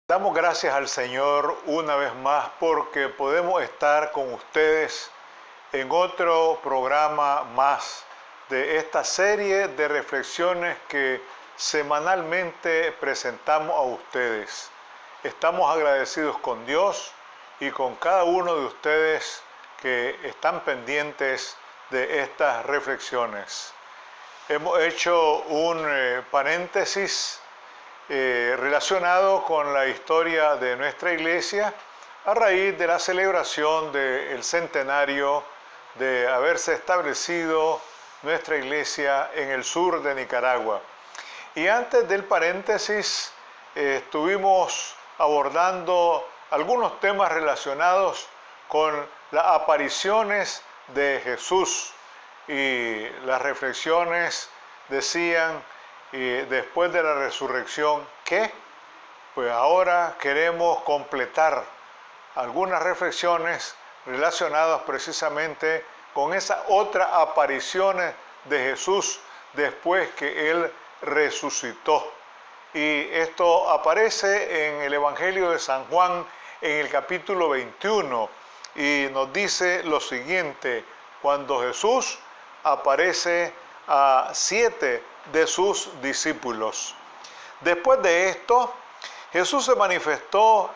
Damos gracias al Señor una vez más porque podemos estar con ustedes en otro programa más de esta serie de reflexiones que semanalmente presentamos a ustedes. Estamos agradecidos con Dios y con cada uno de ustedes que están pendientes de estas reflexiones. Hemos hecho un paréntesis relacionado con la historia de nuestra iglesia a raíz de la celebración del centenario de haberse establecido nuestra iglesia en el sur de Nicaragua. Y antes del paréntesis estuvimos abordando algunos temas relacionados con las apariciones de Jesús y las reflexiones decían después de la resurrección que pues ahora queremos completar algunas reflexiones relacionadas precisamente con esas otras apariciones de Jesús después que Él resucitó. Y esto aparece en el Evangelio de San Juan en el capítulo 21 y nos dice lo siguiente: cuando Jesús aparece a 7 de sus discípulos. Después de esto, Jesús se manifestó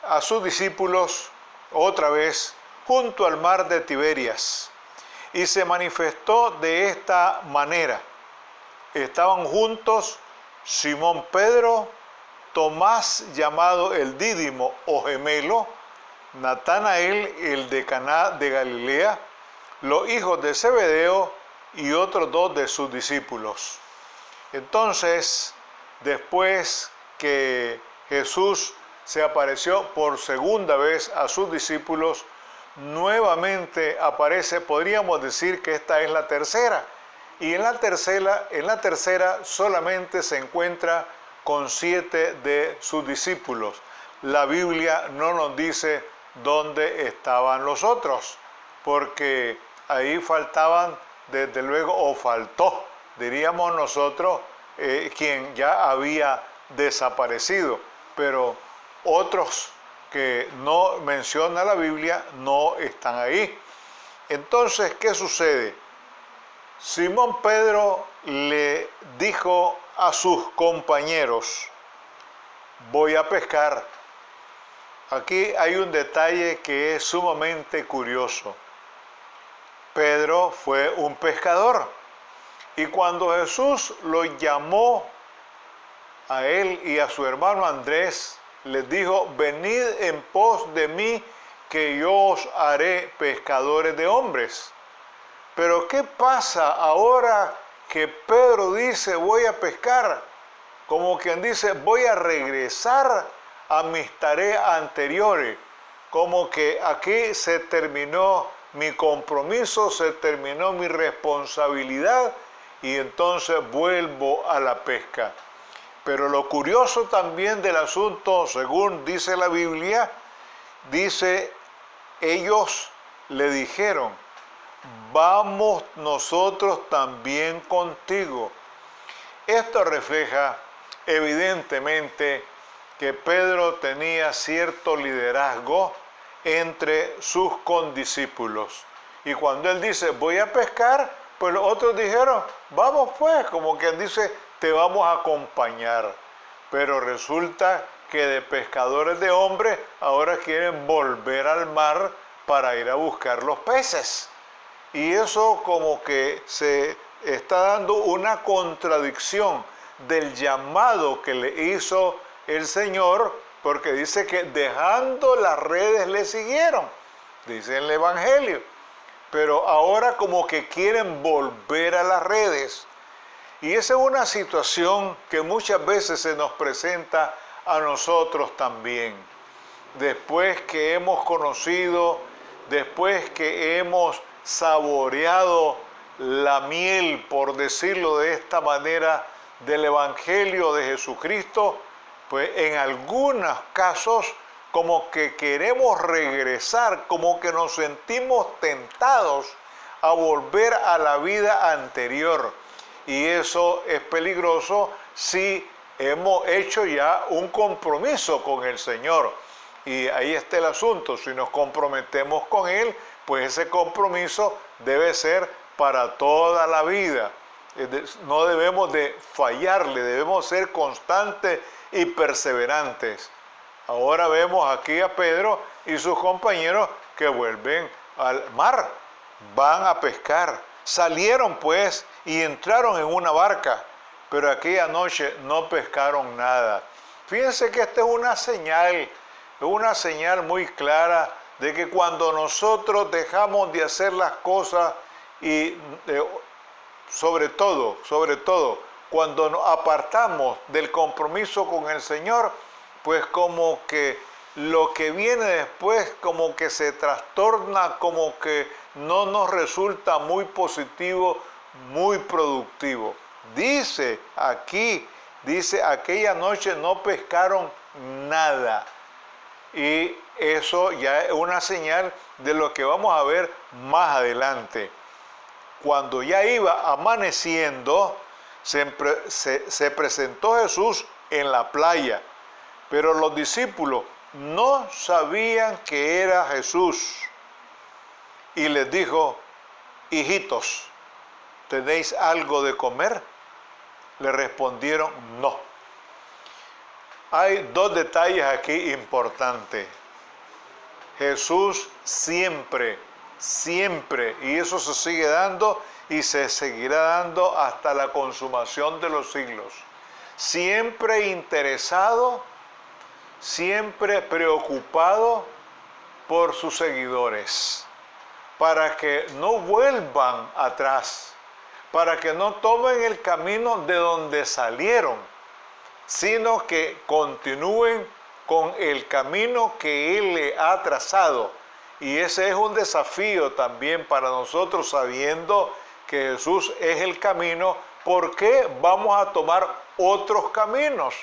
a sus discípulos otra vez junto al mar de Tiberias y se manifestó de esta manera. Estaban juntos Simón Pedro, Tomás llamado el Dídimo o gemelo, Natanael el de Caná de Galilea, los hijos de Zebedeo y otros dos de sus discípulos. Entonces, después que Jesús se apareció por segunda vez a sus discípulos, nuevamente aparece, podríamos decir que esta es la tercera, y en la tercera solamente se encuentra con 7 de sus discípulos. La Biblia no nos dice dónde estaban los otros, porque ahí faltaban, desde luego, o faltó, diríamos nosotros, quien ya había desaparecido, pero otros que no menciona la Biblia no están ahí. Entonces, ¿qué sucede? Simón Pedro le dijo a sus compañeros: voy a pescar. Aquí hay un detalle que es sumamente curioso. Pedro fue un pescador y cuando Jesús lo llamó a él y a su hermano Andrés, les dijo: venid en pos de mí, que yo os haré pescadores de hombres. Pero ¿qué pasa ahora que Pedro dice voy a pescar? Como quien dice voy a regresar a mis tareas anteriores. Como que aquí se terminó mi compromiso, se terminó mi responsabilidad y entonces vuelvo a la pesca. Pero lo curioso también del asunto, según dice la Biblia, dice, ellos le dijeron: vamos nosotros también contigo. Esto refleja evidentemente que Pedro tenía cierto liderazgo entre sus condiscípulos. Y cuando él dice voy a pescar, pues los otros dijeron vamos pues, como quien dice te vamos a acompañar. Pero resulta que de pescadores de hombres ahora quieren volver al mar para ir a buscar los peces. Y eso como que se está dando una contradicción del llamado que le hizo el Señor, porque dice que dejando las redes le siguieron, dice el Evangelio. Pero ahora como que quieren volver a las redes. Y esa es una situación que muchas veces se nos presenta a nosotros también. Después que hemos conocido, después que hemos saboreado la miel, por decirlo de esta manera, del Evangelio de Jesucristo, pues en algunos casos como que queremos regresar, como que nos sentimos tentados a volver a la vida anterior. Y eso es peligroso si hemos hecho ya un compromiso con el Señor. Y ahí está el asunto, si nos comprometemos con Él, pues ese compromiso debe ser para toda la vida. No debemos de fallarle, debemos ser constantes y perseverantes. Ahora vemos aquí a Pedro y sus compañeros que vuelven al mar, van a pescar. Salieron pues y entraron en una barca, pero aquella noche no pescaron nada. Fíjense que esta es una señal muy clara de que cuando nosotros dejamos de hacer las cosas y sobre todo, cuando nos apartamos del compromiso con el Señor, pues como que lo que viene después como que se trastorna, como que no nos resulta muy positivo, muy productivo. Dice aquí, dice, aquella noche no pescaron nada. Y eso ya es una señal de lo que vamos a ver más adelante. Cuando ya iba amaneciendo, se presentó Jesús en la playa, pero los discípulos no sabían que era Jesús. Y les dijo, hijitos, ¿tenéis algo de comer? Le respondieron, no. Hay dos detalles aquí importantes. Jesús siempre, y eso se sigue dando y se seguirá dando hasta la consumación de los siglos. Siempre interesado, siempre preocupado por sus seguidores, para que no vuelvan atrás, para que no tomen el camino de donde salieron, sino que continúen con el camino que Él le ha trazado. Y ese es un desafío también para nosotros, sabiendo que Jesús es el camino. ¿Por qué vamos a tomar otros caminos?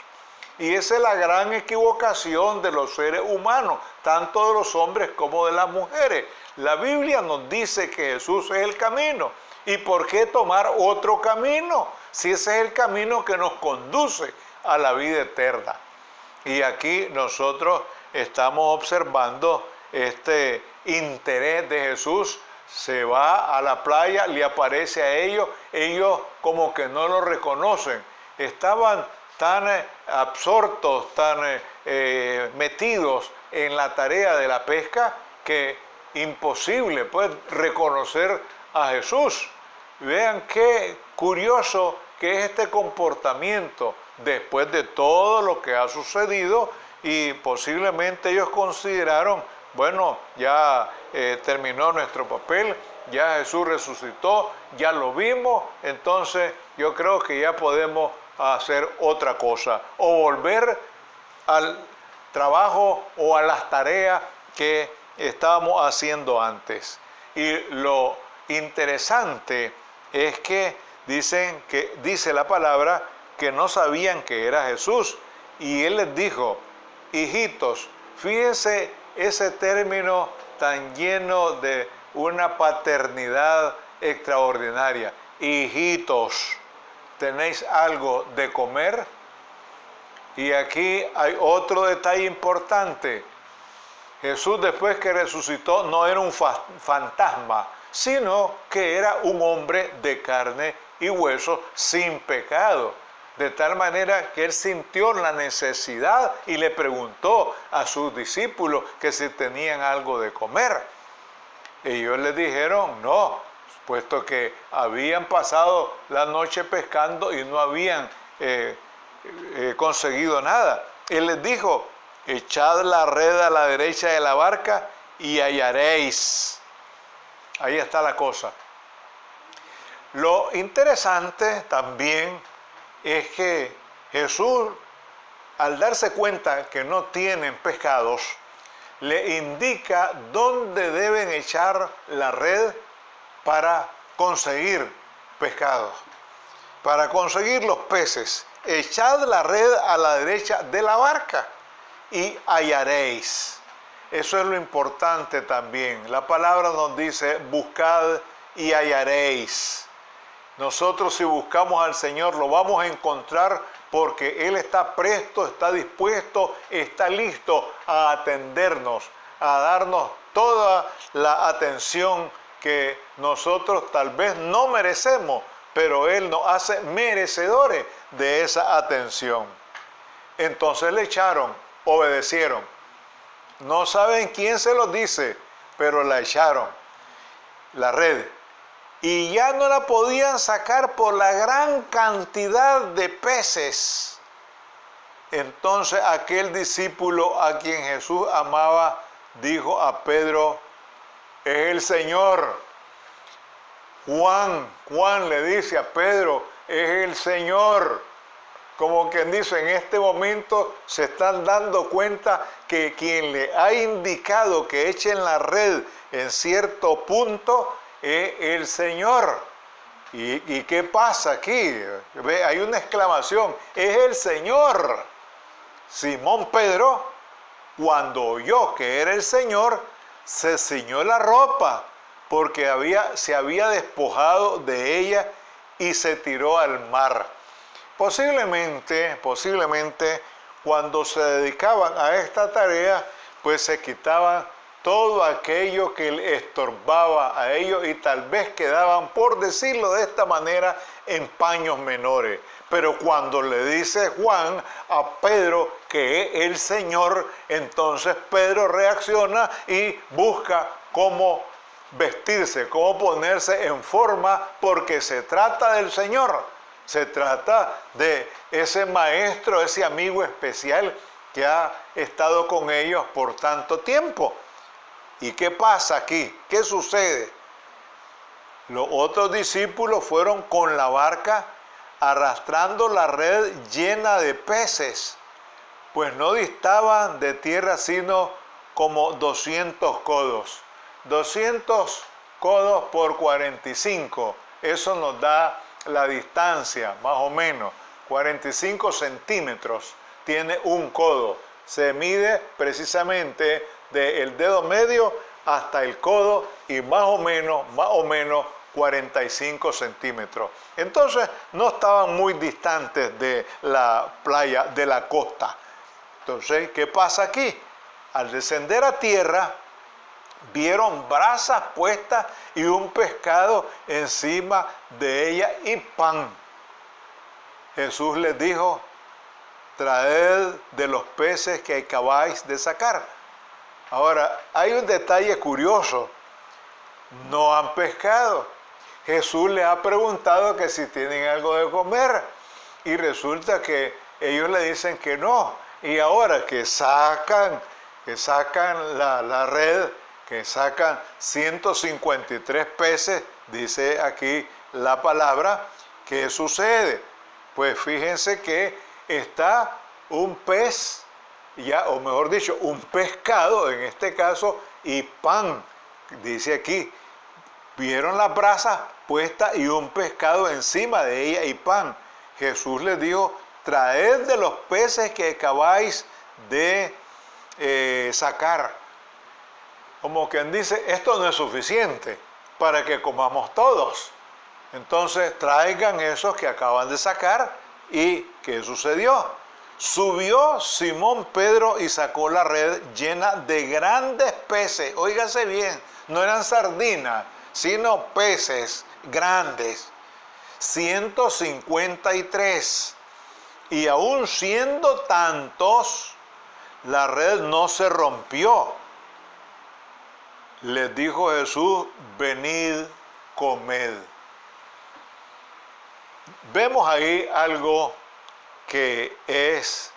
Y esa es la gran equivocación de los seres humanos, tanto de los hombres como de las mujeres. La Biblia nos dice que Jesús es el camino. ¿Y por qué tomar otro camino? Si ese es el camino que nos conduce a la vida eterna. Y aquí nosotros estamos observando este interés de Jesús. Se va a la playa, le aparece a ellos como que no lo reconocen. Estaban tan absortos, tan metidos en la tarea de la pesca que imposible pues reconocer a Jesús. Vean qué curioso que es este comportamiento después de todo lo que ha sucedido, y posiblemente ellos consideraron, bueno, ya terminó nuestro papel, ya Jesús resucitó, ya lo vimos, entonces yo creo que ya podemos hacer otra cosa o volver al trabajo o a las tareas que estábamos haciendo antes. Y lo interesante es que dice la palabra que no sabían que era Jesús, y Él les dijo, hijitos, fíjense ese término tan lleno de una paternidad extraordinaria. Hijitos, ¿tenéis algo de comer? Y aquí hay otro detalle importante. Jesús, después que resucitó, no era un fantasma, sino que era un hombre de carne y hueso sin pecado. De tal manera que Él sintió la necesidad y le preguntó a sus discípulos que si tenían algo de comer. Ellos le dijeron no, puesto que habían pasado la noche pescando y no habían conseguido nada. Él les dijo, echad la red a la derecha de la barca y hallaréis. Ahí está la cosa. Lo interesante también es que Jesús, al darse cuenta que no tienen pescados, le indica dónde deben echar la red para conseguir pescados, para conseguir los peces. Echad la red a la derecha de la barca y hallaréis. Eso es lo importante también. La palabra nos dice, buscad y hallaréis. Nosotros si buscamos al Señor lo vamos a encontrar porque Él está presto, está dispuesto, está listo a atendernos, a darnos toda la atención que nosotros tal vez no merecemos, pero Él nos hace merecedores de esa atención. Entonces le echaron, obedecieron. No saben quién se los dice, pero la echaron, la red. Y ya no la podían sacar por la gran cantidad de peces. Entonces aquel discípulo a quien Jesús amaba dijo a Pedro: es el Señor. Juan le dice a Pedro: es el Señor. Como quien dice, en este momento se están dando cuenta que quien le ha indicado que echen la red en cierto punto es el Señor. ¿Y qué pasa aquí? ¿Ve? Hay una exclamación: es el Señor. Simón Pedro, cuando oyó que era el Señor, se ciñó la ropa porque se había despojado de ella y se tiró al mar. Posiblemente, cuando se dedicaban a esta tarea, pues se quitaban todo aquello que le estorbaba a ellos y tal vez quedaban, por decirlo de esta manera, en paños menores. Pero cuando le dice Juan a Pedro que es el Señor, entonces Pedro reacciona y busca cómo vestirse, cómo ponerse en forma, porque se trata del Señor. Se trata de ese maestro, ese amigo especial que ha estado con ellos por tanto tiempo. ¿Y qué pasa aquí? ¿Qué sucede? Los otros discípulos fueron con la barca arrastrando la red llena de peces, pues no distaban de tierra sino como 200 codos. 200 codos por 45, eso nos da la distancia, más o menos, 45 centímetros tiene un codo. Se mide precisamente del dedo medio hasta el codo y más o menos 45 centímetros. Entonces no estaban muy distantes de la playa, de la costa. Entonces, ¿qué pasa aquí? Al descender a tierra, vieron brasas puestas y un pescado encima de ella y pan. Jesús les dijo: traed de los peces que acabáis de sacar. Ahora, hay un detalle curioso: no han pescado. Jesús les ha preguntado que si tienen algo de comer y resulta que ellos le dicen que no. Y ahora que sacan la red, que sacan 153 peces, dice aquí la palabra, ¿qué sucede? Pues fíjense que está un pez, o mejor dicho, un pescado en este caso, y pan, dice aquí. Vieron las brasas puestas y un pescado encima de ella y pan. Jesús les dijo: traed de los peces que acabáis de sacar. Como quien dice, esto no es suficiente para que comamos todos. Entonces traigan esos que acaban de sacar. ¿Y qué sucedió? Subió Simón Pedro y sacó la red llena de grandes peces. Óigase bien, no eran sardinas, sino peces grandes. 153. Y aún siendo tantos, la red no se rompió. Les dijo Jesús: venid, comed. Vemos ahí algo que es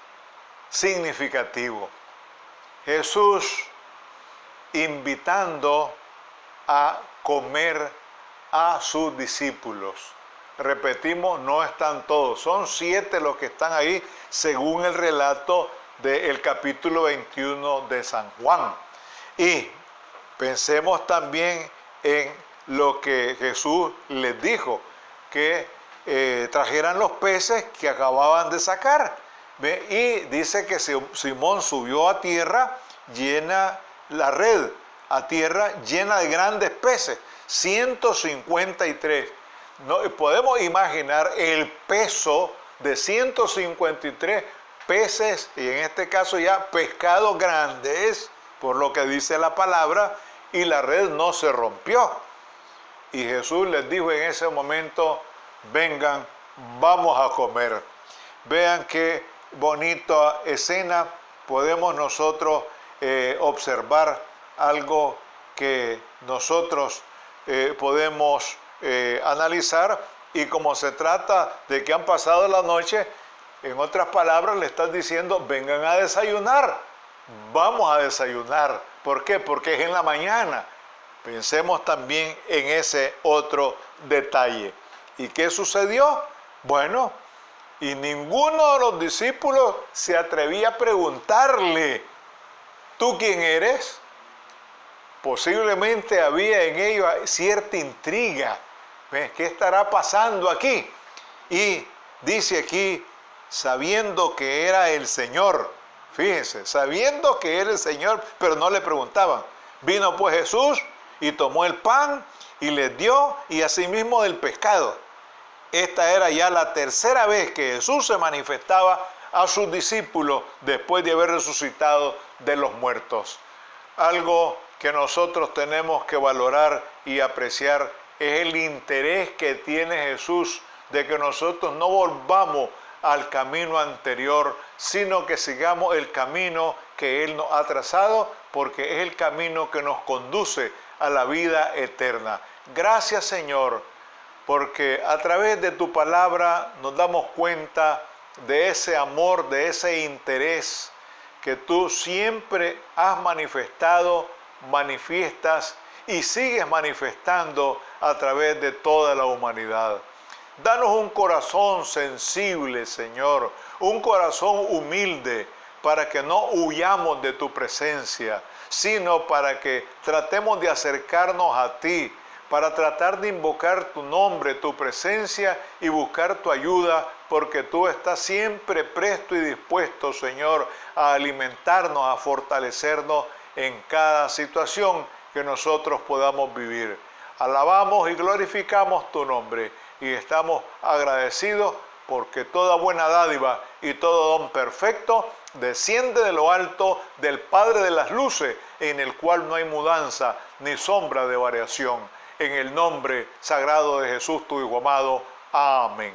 significativo. Jesús invitando a comer a sus discípulos. Repetimos, no están todos, son 7 los que están ahí según el relato del capítulo 21 de San Juan. Y pensemos también en lo que Jesús les dijo, que trajeran los peces que acababan de sacar. ¿Ve? Y dice que Simón subió a tierra, llena la red a tierra llena de grandes peces, 153. No podemos imaginar el peso de 153 peces, y en este caso ya pescados grandes, por lo que dice la palabra, y la red no se rompió. Y Jesús les dijo en ese momento, vengan, vamos a comer. Vean qué bonita escena podemos nosotros observar, algo que nosotros podemos analizar, y como se trata de que han pasado la noche, en otras palabras le estás diciendo, vengan a desayunar, vamos a desayunar. ¿Por qué? Porque es en la mañana. Pensemos también en ese otro detalle. ¿Y qué sucedió? Bueno, y ninguno de los discípulos se atrevía a preguntarle, ¿tú quién eres? Posiblemente había en ellos cierta intriga. ¿Ves? ¿Qué estará pasando aquí? Y dice aquí, sabiendo que era el Señor. Fíjense, sabiendo que era el Señor, pero no le preguntaban. Vino pues Jesús y tomó el pan y les dio, y asimismo del pescado. Esta era ya la tercera vez que Jesús se manifestaba a sus discípulos después de haber resucitado de los muertos. Algo que nosotros tenemos que valorar y apreciar es el interés que tiene Jesús de que nosotros no volvamos al camino anterior, sino que sigamos el camino que Él nos ha trazado, porque es el camino que nos conduce a la vida eterna. Gracias, Señor, porque a través de tu palabra nos damos cuenta de ese amor, de ese interés que tú siempre has manifestado, manifiestas y sigues manifestando a través de toda la humanidad. Danos un corazón sensible, Señor, un corazón humilde, para que no huyamos de tu presencia, sino para que tratemos de acercarnos a ti, para tratar de invocar tu nombre, tu presencia y buscar tu ayuda, porque tú estás siempre presto y dispuesto, Señor, a alimentarnos, a fortalecernos en cada situación que nosotros podamos vivir. Alabamos y glorificamos tu nombre y estamos agradecidos porque toda buena dádiva y todo don perfecto desciende de lo alto del Padre de las luces, en el cual no hay mudanza ni sombra de variación. En el nombre sagrado de Jesús, tu Hijo amado. Amén.